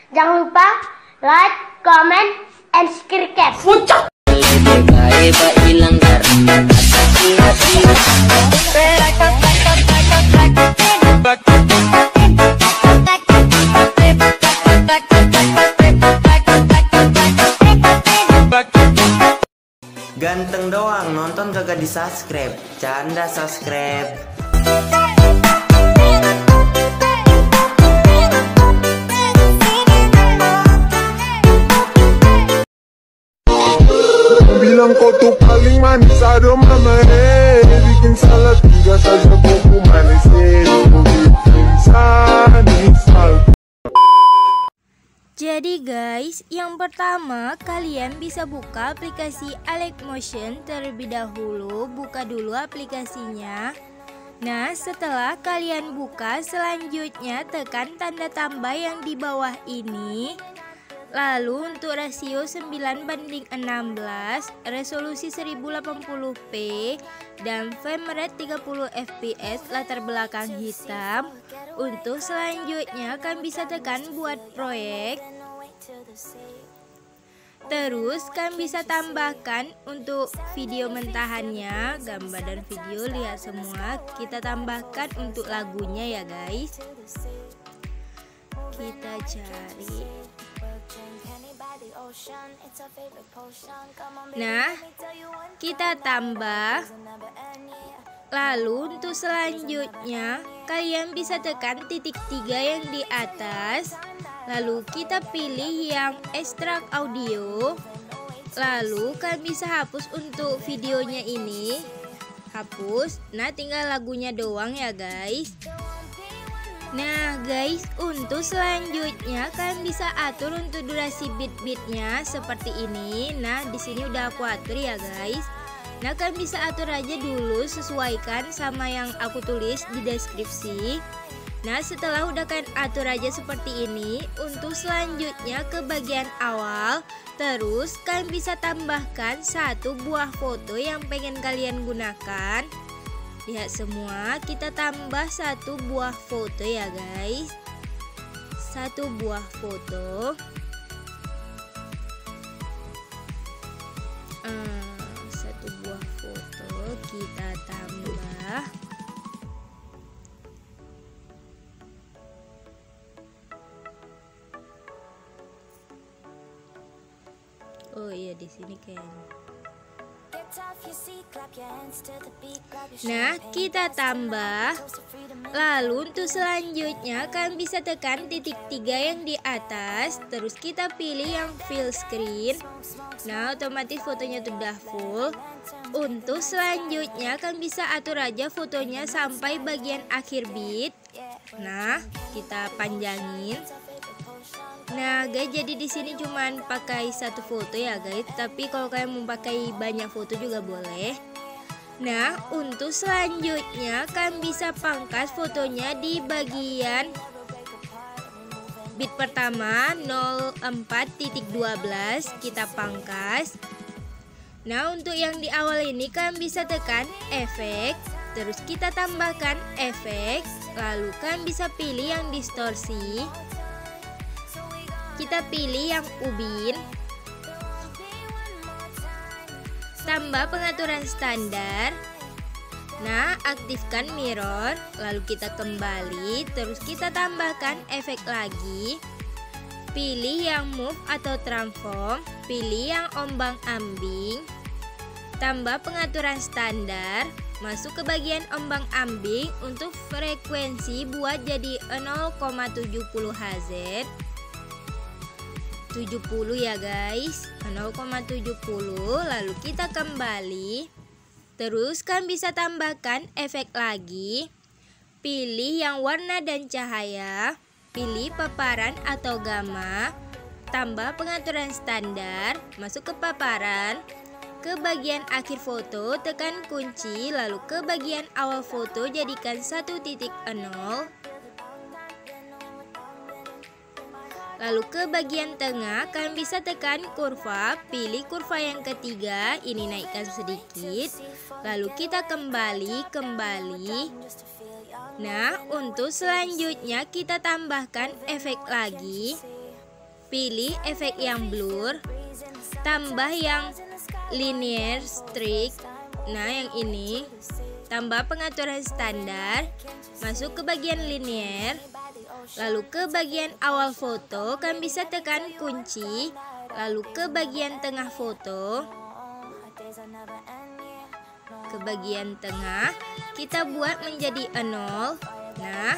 Jangan lupa like, comment, and subscribe. Ganteng doang, nonton kagak di subscribe. Canda subscribe. Bilang kau tuh paling manis, aduh mama bikin salah tiga saja kau manis kau bikin sanis. Jadi guys, yang pertama kalian bisa buka aplikasi AlexMotion terlebih dahulu. Buka dulu aplikasinya. Nah, setelah kalian buka, selanjutnya tekan tanda tambah yang di bawah ini. Lalu untuk rasio 9:16, resolusi 1080p, dan frame rate 30 fps, latar belakang hitam. Untuk selanjutnya kalian bisa tekan buat proyek. Terus kalian bisa tambahkan untuk video mentahannya, gambar dan video, lihat semua. Kita tambahkan untuk lagunya ya guys. Kita cari. Nah, kita tambah. Lalu untuk selanjutnya kalian bisa tekan titik 3 yang di atas. Lalu kita pilih yang ekstrak audio. Lalu kalian bisa hapus untuk videonya ini. Hapus. Nah, tinggal lagunya doang ya guys. Nah guys, untuk selanjutnya kalian bisa atur untuk durasi beat-beatnya seperti ini. Nah, di sini udah aku atur ya guys. Nah, kalian bisa atur aja dulu, sesuaikan sama yang aku tulis di deskripsi. Nah, setelah udah kalian atur aja seperti ini, untuk selanjutnya ke bagian awal, terus kalian bisa tambahkan satu buah foto yang pengen kalian gunakan. Lihat semua, kita tambah satu buah foto ya guys. Satu buah foto. Satu buah foto kita tambah. Oh iya, di sini kayaknya. Nah, kita tambah. Lalu untuk selanjutnya kalian bisa tekan titik 3 yang di atas. Terus kita pilih yang fill screen. Nah, otomatis fotonya sudah full. Untuk selanjutnya kalian bisa atur aja fotonya sampai bagian akhir beat. Nah, kita panjangin. Nah guys, jadi di sini cuman pakai satu foto ya guys, tapi kalau kalian mau pakai banyak foto juga boleh. Nah, untuk selanjutnya kalian bisa pangkas fotonya di bagian beat pertama 04.12, kita pangkas. Nah, untuk yang di awal ini kalian bisa tekan efek, terus kita tambahkan efek, lalu kalian bisa pilih yang distorsi. Kita pilih yang ubin. Tambah pengaturan standar. Nah, aktifkan mirror. Lalu kita kembali. Terus kita tambahkan efek lagi. Pilih yang move atau transform. Pilih yang ombang ambing. Tambah pengaturan standar. Masuk ke bagian ombang ambing. Untuk frekuensi buat jadi 0,70 Hz. 70 ya guys, 0,70. Lalu kita kembali. Terus kan bisa tambahkan efek lagi. Pilih yang warna dan cahaya. Pilih paparan atau gamma. Tambah pengaturan standar. Masuk ke paparan. Ke bagian akhir foto tekan kunci. Lalu ke bagian awal foto jadikan 1.0. Lalu ke bagian tengah kalian bisa tekan kurva, pilih kurva yang ketiga, ini naikkan sedikit. Lalu kita kembali. Nah, untuk selanjutnya kita tambahkan efek lagi. pilih efek yang blur, tambah yang linear streak. Nah, yang ini tambah pengaturan standar, masuk ke bagian linear, lalu ke bagian awal foto, kan bisa tekan kunci, lalu ke bagian tengah foto, ke bagian tengah kita buat menjadi 0. Nah,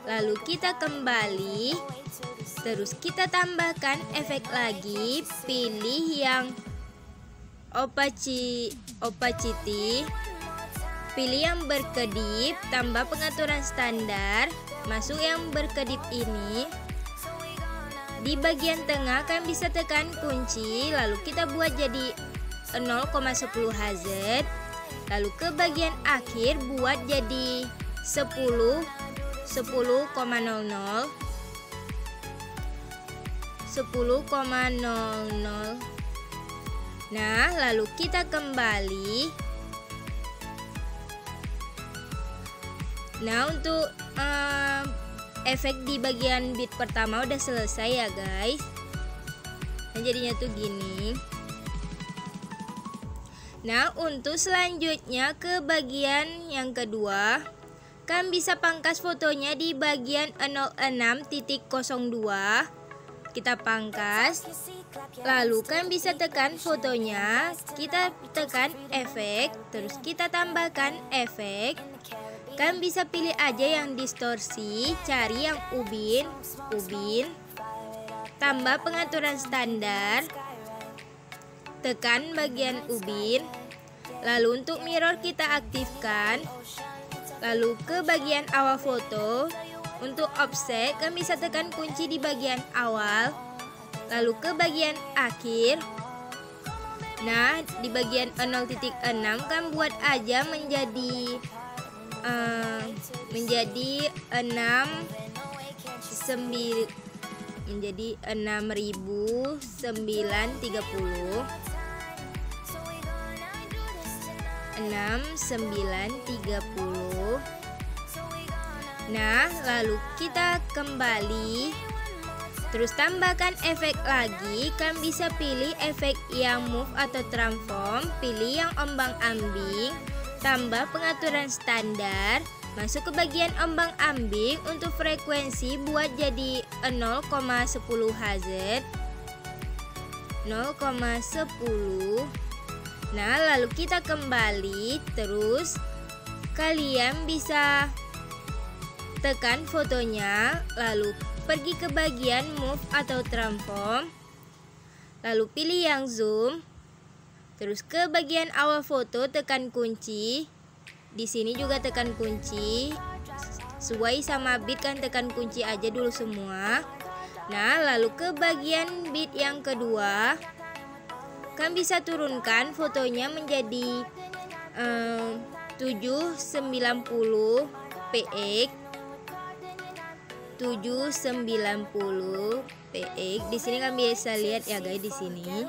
lalu kita kembali, terus kita tambahkan efek lagi, pilih yang opacity, pilih yang berkedip, tambah pengaturan standar, masuk yang berkedip ini. Di bagian tengah kan bisa tekan kunci, lalu kita buat jadi 0,10 Hz. Lalu ke bagian akhir buat jadi 10,00. Nah, lalu kita kembali. Nah, untuk efek di bagian bit pertama udah selesai ya guys. Nah, jadinya tuh gini. Nah, untuk selanjutnya ke bagian yang kedua, kan bisa pangkas fotonya di bagian 06.02. Kita pangkas, lalu kan bisa tekan fotonya, kita tekan efek, terus kita tambahkan efek. Kan bisa pilih aja yang distorsi, cari yang ubin, tambah pengaturan standar, tekan bagian ubin. Lalu untuk mirror kita aktifkan, lalu ke bagian awal foto. Untuk offset kan bisa tekan kunci di bagian awal, lalu ke bagian akhir. Nah, di bagian 0.6 kan buat aja menjadi 6.930. Nah, lalu kita kembali, terus tambahkan efek lagi. Kan bisa pilih efek yang move atau transform, pilih yang ombang-ambing, tambah pengaturan standar, masuk ke bagian ombang-ambing. Untuk frekuensi buat jadi 0,10 Hz, 0,10. Nah, lalu kita kembali, terus kalian bisa tekan fotonya, lalu pergi ke bagian move atau transform, lalu pilih yang zoom, terus ke bagian awal foto tekan kunci. Di sini juga tekan kunci, sesuai sama bit kan tekan kunci aja dulu semua. Nah, lalu ke bagian bit yang kedua, kan bisa turunkan fotonya menjadi 790 px. 790 px. Di sini kan bisa lihat ya guys, di sini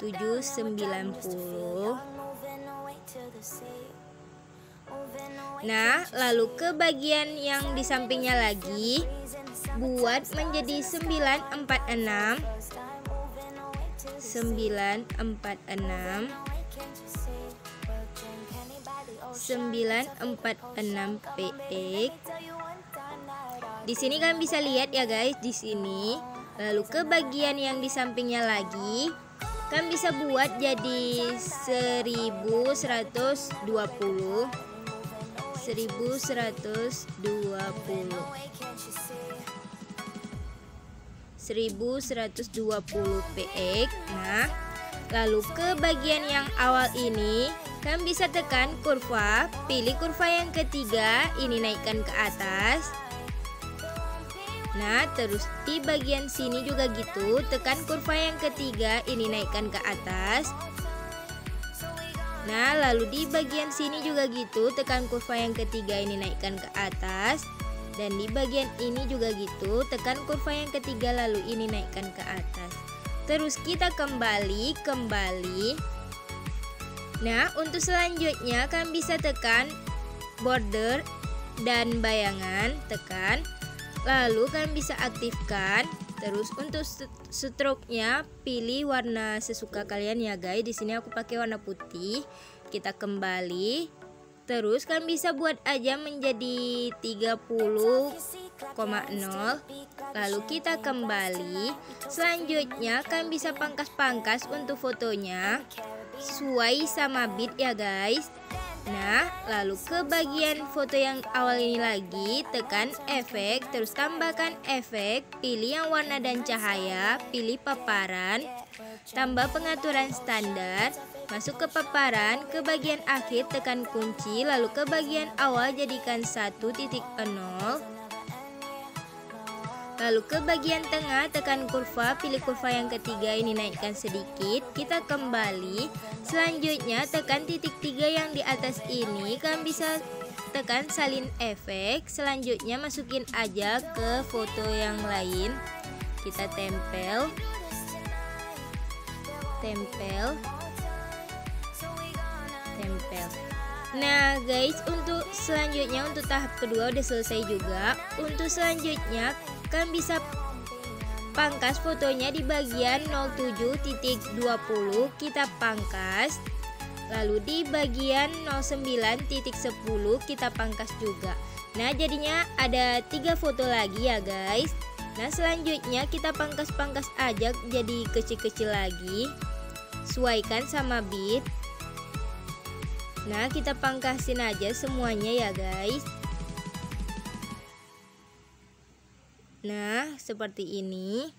790. Nah, lalu ke bagian yang di sampingnya lagi, buat menjadi 946 px. Di sini kan bisa lihat ya guys, di sini. Lalu ke bagian yang di sampingnya lagi, kan bisa buat jadi 1120. 1120 px. Nah, lalu ke bagian yang awal ini, kan bisa tekan kurva, pilih kurva yang ketiga, ini naikkan ke atas. Nah, terus di bagian sini juga gitu, tekan kurva yang ketiga, ini naikkan ke atas. Nah, lalu di bagian sini juga gitu, tekan kurva yang ketiga, ini naikkan ke atas. Dan di bagian ini juga gitu, tekan kurva yang ketiga, lalu ini naikkan ke atas. Terus kita kembali. Nah, untuk selanjutnya kan bisa tekan border dan bayangan, tekan. Lalu kan bisa aktifkan. Terus untuk stroke-nya pilih warna sesuka kalian ya guys. Di sini aku pakai warna putih. Kita kembali. Terus kalian bisa buat aja menjadi 30,0. Lalu kita kembali. Selanjutnya kalian bisa pangkas-pangkas untuk fotonya sesuai sama beat ya guys. Nah, lalu ke bagian foto yang awal ini lagi, tekan efek, terus tambahkan efek, pilih yang warna dan cahaya, pilih paparan, tambah pengaturan standar, masuk ke paparan, ke bagian akhir tekan kunci, lalu ke bagian awal jadikan 1.0. Lalu ke bagian tengah tekan kurva, pilih kurva yang ketiga ini naikkan sedikit, kita kembali. Selanjutnya tekan titik 3 yang di atas ini, kalian bisa tekan salin efek. Selanjutnya masukin aja ke foto yang lain. Kita tempel. Nah guys, untuk selanjutnya untuk tahap kedua udah selesai juga. Untuk selanjutnya kalian bisa pangkas fotonya di bagian 07.20 kita pangkas. Lalu di bagian 09.10 kita pangkas juga. Nah jadinya ada 3 foto lagi ya guys. Nah selanjutnya kita pangkas-pangkas aja jadi kecil-kecil lagi, sesuaikan sama beat. Nah kita pangkasin aja semuanya ya guys. Nah seperti ini.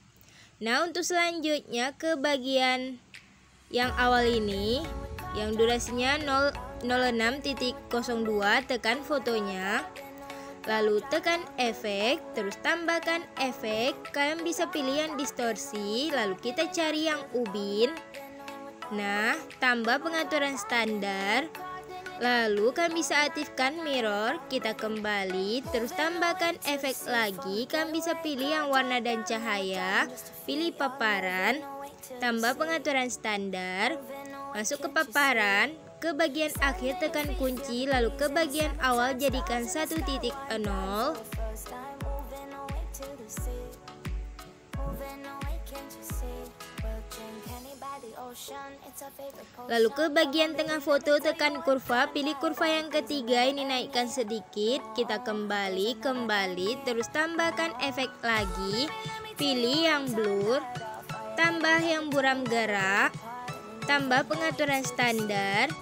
Nah untuk selanjutnya ke bagian yang awal ini, yang durasinya 06.02, tekan fotonya, lalu tekan efek, terus tambahkan efek. Kalian bisa pilih yang distorsi, lalu kita cari yang ubin. Nah tambah pengaturan standar. Lalu kalian bisa aktifkan mirror, kita kembali, terus tambahkan efek lagi. Kalian bisa pilih yang warna dan cahaya, pilih paparan, tambah pengaturan standar, masuk ke paparan, ke bagian akhir tekan kunci, lalu ke bagian awal jadikan 1.0. Lalu ke bagian tengah foto tekan kurva, pilih kurva yang ketiga ini naikkan sedikit, kita kembali, terus tambahkan efek lagi, pilih yang blur, tambah yang buram gerak, tambah pengaturan standar,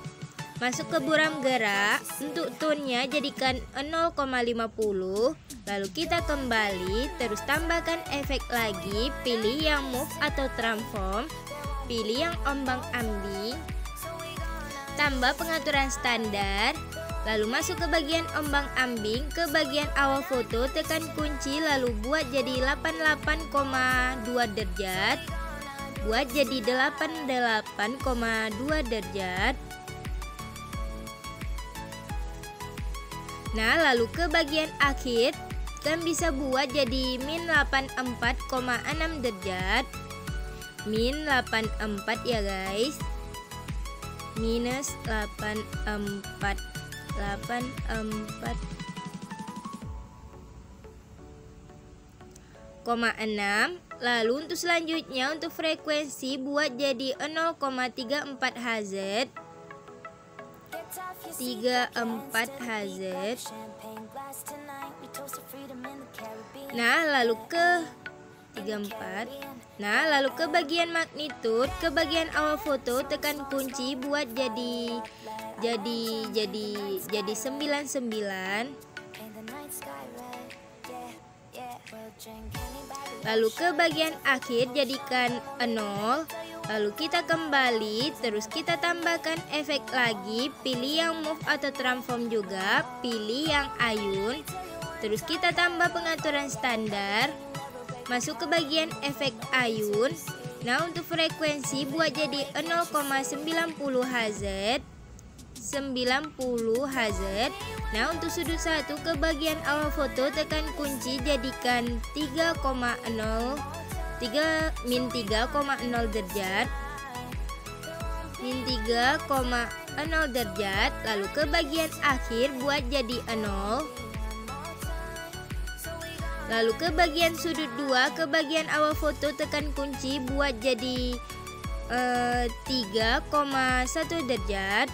masuk ke buram gerak, untuk tone-nya jadikan 0,50, lalu kita kembali, terus tambahkan efek lagi, pilih yang move atau transform, pilih yang ombang-ambing, tambah pengaturan standar, lalu masuk ke bagian ombang-ambing, ke bagian awal foto tekan kunci, lalu buat jadi 88,2 derajat, buat jadi 88,2 derajat. Nah lalu ke bagian akhir kan bisa buat jadi min 84,6 derajat, min 84 ya guys, minus 84,6. Lalu untuk selanjutnya untuk frekuensi buat jadi 0,34 Hz, 34 Hz. Nah lalu ke 34. Nah lalu ke bagian magnitude, ke bagian awal foto tekan kunci buat jadi 99. Lalu ke bagian akhir jadikan 0. Lalu kita kembali, terus kita tambahkan efek lagi, pilih yang move atau transform juga, pilih yang ayun, terus kita tambah pengaturan standar, masuk ke bagian efek ayun. Nah untuk frekuensi buat jadi 0,90 Hz, 90 Hz. Nah untuk sudut satu ke bagian awal foto tekan kunci jadikan min 3,0 derajat, min 3,0 derajat. Lalu ke bagian akhir buat jadi 0. Lalu ke bagian sudut 2, ke bagian awal foto tekan kunci buat jadi 3,1 derajat.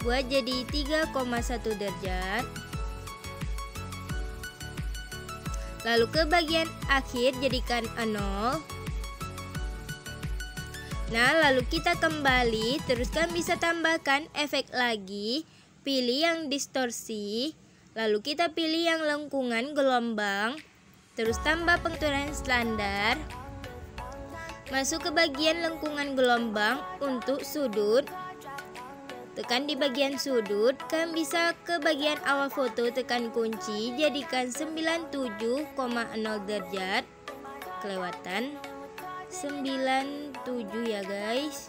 Buat jadi 3,1 derajat. Lalu ke bagian akhir jadikan 0. Nah, lalu kita kembali, teruskan bisa tambahkan efek lagi, pilih yang distorsi, lalu kita pilih yang lengkungan gelombang, terus tambah pengaturan standar, masuk ke bagian lengkungan gelombang untuk sudut, tekan di bagian sudut, kan bisa ke bagian awal foto tekan kunci, jadikan 97,0 derajat, kelewatan 97 ya guys.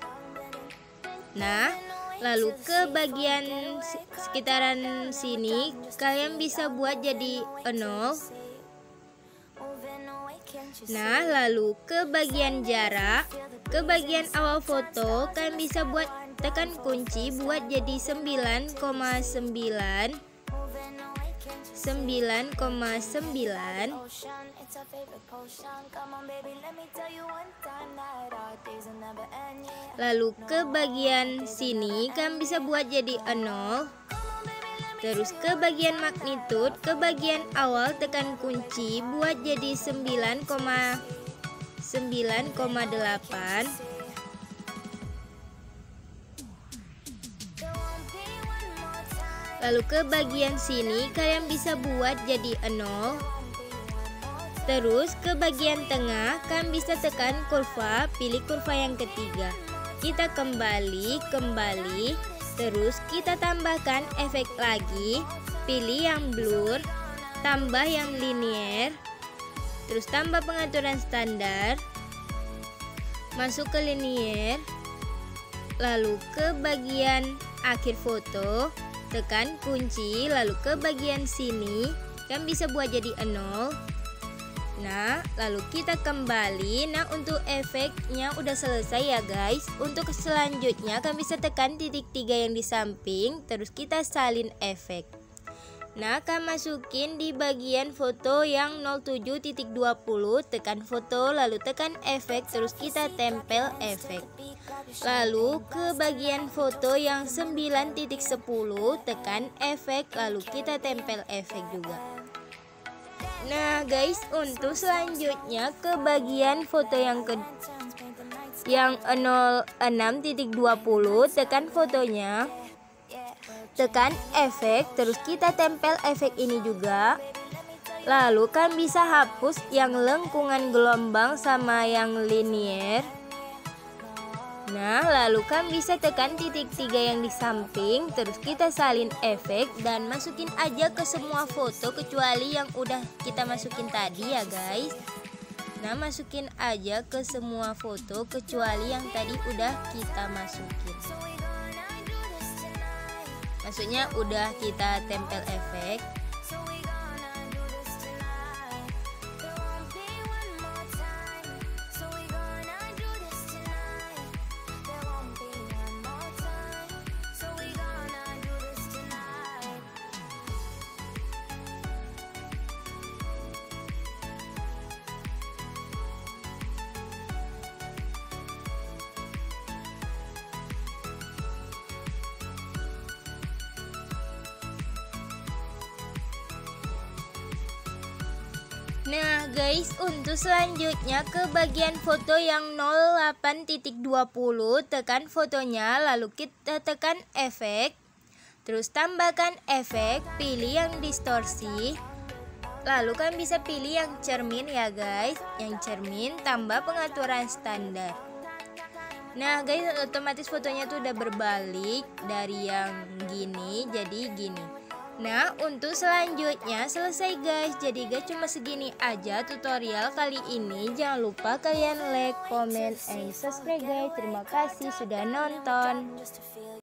Nah, lalu ke bagian sekitaran sini kalian bisa buat jadi 0. Nah, lalu ke bagian jarak, ke bagian awal foto kalian bisa buat tekan kunci buat jadi 9,9. Lalu ke bagian sini kan bisa buat jadi 0. Terus ke bagian magnitude, ke bagian awal tekan kunci buat jadi 9,8. Lalu ke bagian sini kalian bisa buat jadi 0. Terus ke bagian tengah kan bisa tekan kurva, pilih kurva yang ketiga. Kita kembali, terus kita tambahkan efek lagi, pilih yang blur, tambah yang linear, terus tambah pengaturan standar, masuk ke linear, lalu ke bagian akhir foto, tekan kunci, lalu ke bagian sini kan bisa buat jadi 0. Nah, lalu kita kembali. Nah, untuk efeknya udah selesai ya guys. Untuk selanjutnya kan bisa tekan titik 3 yang di samping, terus kita salin efek. Nah, kan masukin di bagian foto yang 07.20, tekan foto, lalu tekan efek, terus kita tempel efek. Lalu ke bagian foto yang 9.10, tekan efek, lalu kita tempel efek juga. Nah guys, untuk selanjutnya ke bagian foto yang 06.20, tekan fotonya, tekan efek, terus kita tempel efek ini juga. Lalu kan bisa hapus yang lengkungan gelombang sama yang linear. Nah, lalu kan bisa tekan titik 3 yang di samping, terus kita salin efek dan masukin aja ke semua foto kecuali yang udah kita masukin tadi ya guys. Nah, masukin aja ke semua foto kecuali yang tadi udah kita masukin. Maksudnya udah kita tempel efek. Nah guys, untuk selanjutnya ke bagian foto yang 08.20, tekan fotonya, lalu kita tekan efek, terus tambahkan efek, pilih yang distorsi, lalu kan bisa pilih yang cermin ya guys, yang cermin, tambah pengaturan standar. Nah guys, otomatis fotonya tuh udah berbalik dari yang gini jadi gini. Nah, untuk selanjutnya selesai guys. Jadi guys, cuma segini aja tutorial kali ini. Jangan lupa kalian like, comment, and subscribe guys. Terima kasih sudah nonton.